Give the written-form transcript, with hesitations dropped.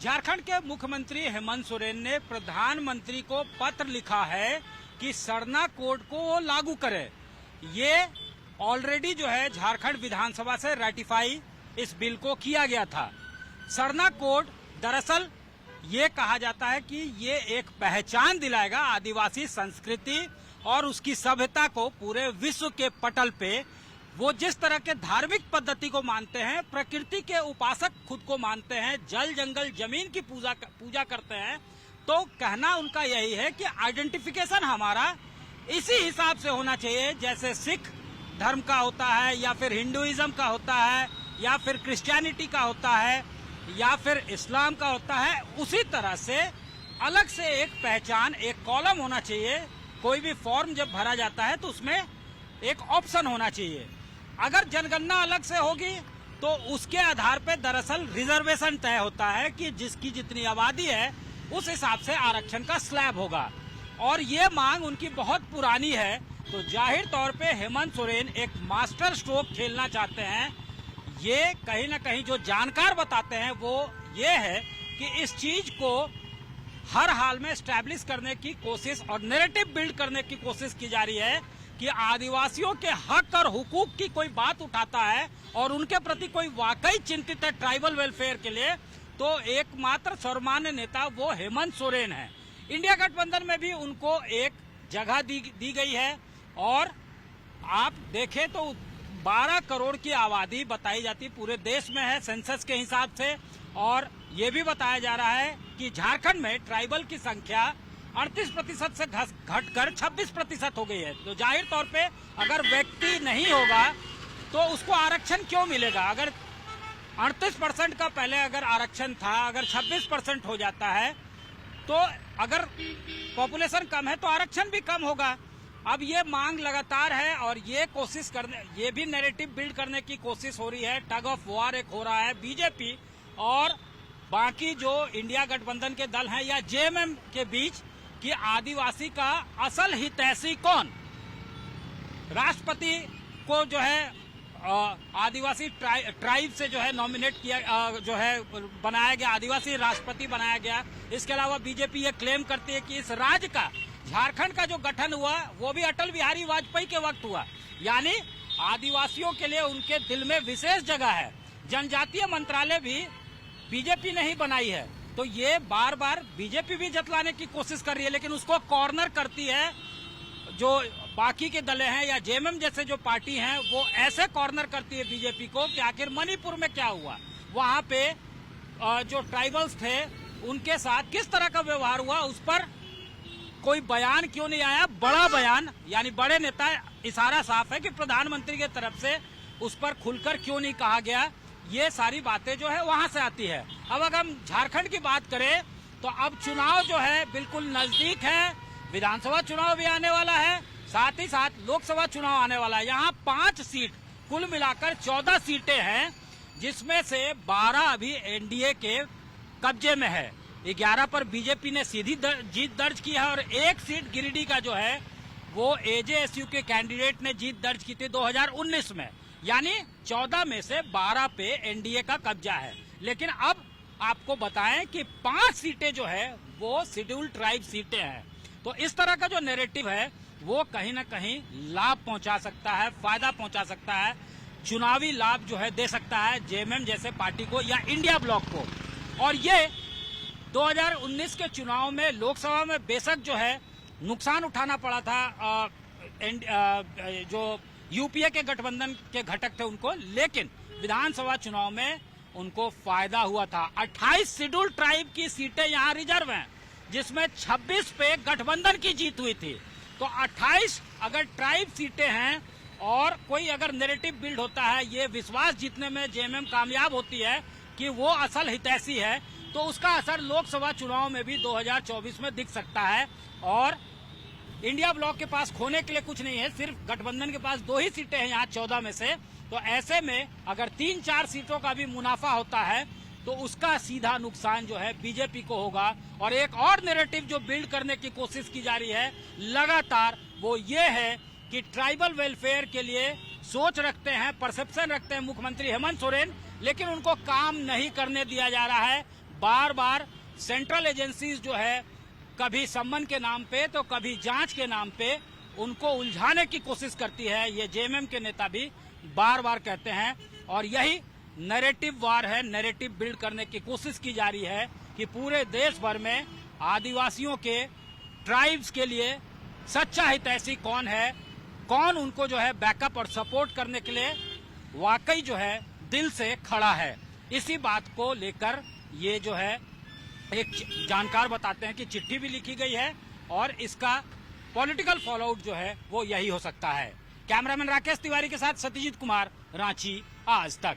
झारखंड के मुख्यमंत्री हेमंत सोरेन ने प्रधानमंत्री को पत्र लिखा है कि सरना कोड को वो लागू करे। ये ऑलरेडी जो है झारखंड विधानसभा से रेटिफाई इस बिल को किया गया था। सरना कोड दरअसल ये कहा जाता है कि ये एक पहचान दिलाएगा आदिवासी संस्कृति और उसकी सभ्यता को पूरे विश्व के पटल पे। वो जिस तरह के धार्मिक पद्धति को मानते हैं, प्रकृति के उपासक खुद को मानते हैं, जल जंगल जमीन की पूजा करते हैं, तो कहना उनका यही है कि आइडेंटिफिकेशन हमारा इसी हिसाब से होना चाहिए जैसे सिख धर्म का होता है या फिर हिंदुइज्म का होता है या फिर क्रिश्चियनिटी का होता है या फिर इस्लाम का होता है। उसी तरह से अलग से एक पहचान, एक कॉलम होना चाहिए। कोई भी फॉर्म जब भरा जाता है तो उसमें एक ऑप्शन होना चाहिए। अगर जनगणना अलग से होगी तो उसके आधार पर दरअसल रिजर्वेशन तय होता है कि जिसकी जितनी आबादी है उस हिसाब से आरक्षण का स्लैब होगा, और ये मांग उनकी बहुत पुरानी है। तो जाहिर तौर पे हेमंत सोरेन एक मास्टर स्ट्रोक खेलना चाहते हैं। ये कहीं ना कहीं जो जानकार बताते हैं वो ये है कि इस चीज को हर हाल में एस्टैब्लिश करने की कोशिश और नैरेटिव बिल्ड करने की कोशिश की जा रही है कि आदिवासियों के हक और हुकूक की कोई बात उठाता है और उनके प्रति कोई वाकई चिंतित है ट्राइबल वेलफेयर के लिए, तो एकमात्र सर्वमान्य नेता वो हेमंत सोरेन है। इंडिया गठबंधन में भी उनको एक जगह दी गई है, और आप देखें तो 12 करोड़ की आबादी बताई जाती पूरे देश में है सेंसस के हिसाब से, और ये भी बताया जा रहा है कि झारखंड में ट्राइबल की संख्या 38% से घटकर 26% हो गई है। तो जाहिर तौर पे अगर व्यक्ति नहीं होगा तो उसको आरक्षण क्यों मिलेगा? अगर 38% का पहले अगर आरक्षण था, अगर 26% हो जाता है, तो अगर पॉपुलेशन कम है तो आरक्षण भी कम होगा। अब ये मांग लगातार है और ये कोशिश करने, ये भी नैरेटिव बिल्ड करने की कोशिश हो रही है। टग ऑफ वॉर एक हो रहा है बीजेपी और बाकी जो इंडिया गठबंधन के दल हैं या जेएमएम के बीच कि आदिवासी का असल हितैषी कौन। राष्ट्रपति को जो है आदिवासी ट्राइब से जो है नॉमिनेट किया, जो है बनाया गया, आदिवासी राष्ट्रपति बनाया गया। इसके अलावा बीजेपी ये क्लेम करती है कि इस राज्य का, झारखंड का जो गठन हुआ वो भी अटल बिहारी वाजपेयी के वक्त हुआ, यानी आदिवासियों के लिए उनके दिल में विशेष जगह है। जनजातीय मंत्रालय भी बीजेपी ने ही बनाई है। तो ये बार बार बीजेपी भी जतलाने की कोशिश कर रही है, लेकिन उसको कॉर्नर करती है जो बाकी के दलें हैं या जेएमएम जैसे जो पार्टी हैं, वो ऐसे कॉर्नर करती है बीजेपी को कि आखिर मणिपुर में क्या हुआ, वहां पे जो ट्राइबल्स थे उनके साथ किस तरह का व्यवहार हुआ, उस पर कोई बयान क्यों नहीं आया, बड़ा बयान, यानी बड़े नेता। इशारा साफ है कि प्रधानमंत्री की तरफ से उस पर खुलकर क्यों नहीं कहा गया। ये सारी बातें जो है वहां से आती है। अब अगर हम झारखंड की बात करें तो अब चुनाव जो है बिल्कुल नजदीक है। विधानसभा चुनाव भी आने वाला है, साथ ही साथ लोकसभा चुनाव आने वाला है। यहाँ 5 सीट, कुल मिलाकर 14 सीटें हैं, जिसमें से 12 अभी एनडीए के कब्जे में है। 11 पर बीजेपी ने सीधी जीत दर्ज की है और 1 सीट गिरिडीह का जो है वो एजेएसयू के कैंडिडेट ने जीत दर्ज की थी 2019 में, यानी 14 में से 12 पे एनडीए का कब्जा है। लेकिन अब आपको बताएं कि 5 सीटें जो है वो शेड्यूल्ड ट्राइब सीटें हैं। तो इस तरह का जो नैरेटिव है वो कहीं ना कहीं लाभ पहुंचा सकता है, फायदा पहुंचा सकता है, चुनावी लाभ जो है दे सकता है जेएमएम जैसे पार्टी को या इंडिया ब्लॉक को। और ये 2019 के चुनाव में लोकसभा में बेशक जो है नुकसान उठाना पड़ा था जो यूपीए के गठबंधन के घटक थे उनको, लेकिन विधानसभा चुनाव में उनको फायदा हुआ था। 28 शेड्यूल ट्राइब की सीटें यहाँ रिजर्व हैं, जिसमें 26 पे गठबंधन की जीत हुई थी। तो 28 अगर ट्राइब सीटें हैं और कोई अगर नैरेटिव बिल्ड होता है, ये विश्वास जीतने में जेएमएम कामयाब होती है कि वो असल हितैषी है, तो उसका असर लोकसभा चुनाव में भी 2024 में दिख सकता है। और इंडिया ब्लॉक के पास खोने के लिए कुछ नहीं है, सिर्फ गठबंधन के पास 2 ही सीटें हैं यहाँ 14 में से। तो ऐसे में अगर 3-4 सीटों का भी मुनाफा होता है तो उसका सीधा नुकसान जो है बीजेपी को होगा। और एक और नैरेटिव जो बिल्ड करने की कोशिश की जा रही है लगातार, वो ये है कि ट्राइबल वेलफेयर के लिए सोच रखते हैं, परसेप्शन रखते हैं मुख्यमंत्री हेमंत सोरेन, लेकिन उनको काम नहीं करने दिया जा रहा है। बार बार सेंट्रल एजेंसीज जो है कभी सम्मन के नाम पे तो कभी जांच के नाम पे उनको उलझाने की कोशिश करती है। ये जेएमएम के नेता भी बार बार कहते हैं और यही नैरेटिव वार है, नैरेटिव बिल्ड करने की कोशिश की जा रही है कि पूरे देश भर में आदिवासियों के ट्राइब्स के लिए सच्चा हितैषी कौन है, कौन उनको जो है बैकअप और सपोर्ट करने के लिए वाकई जो है दिल से खड़ा है। इसी बात को लेकर ये जो है एक जानकार बताते हैं कि चिट्ठी भी लिखी गई है और इसका पॉलिटिकल फॉलोआउट जो है वो यही हो सकता है। कैमरामैन राकेश तिवारी के साथ सत्यजीत कुमार, रांची आज तक।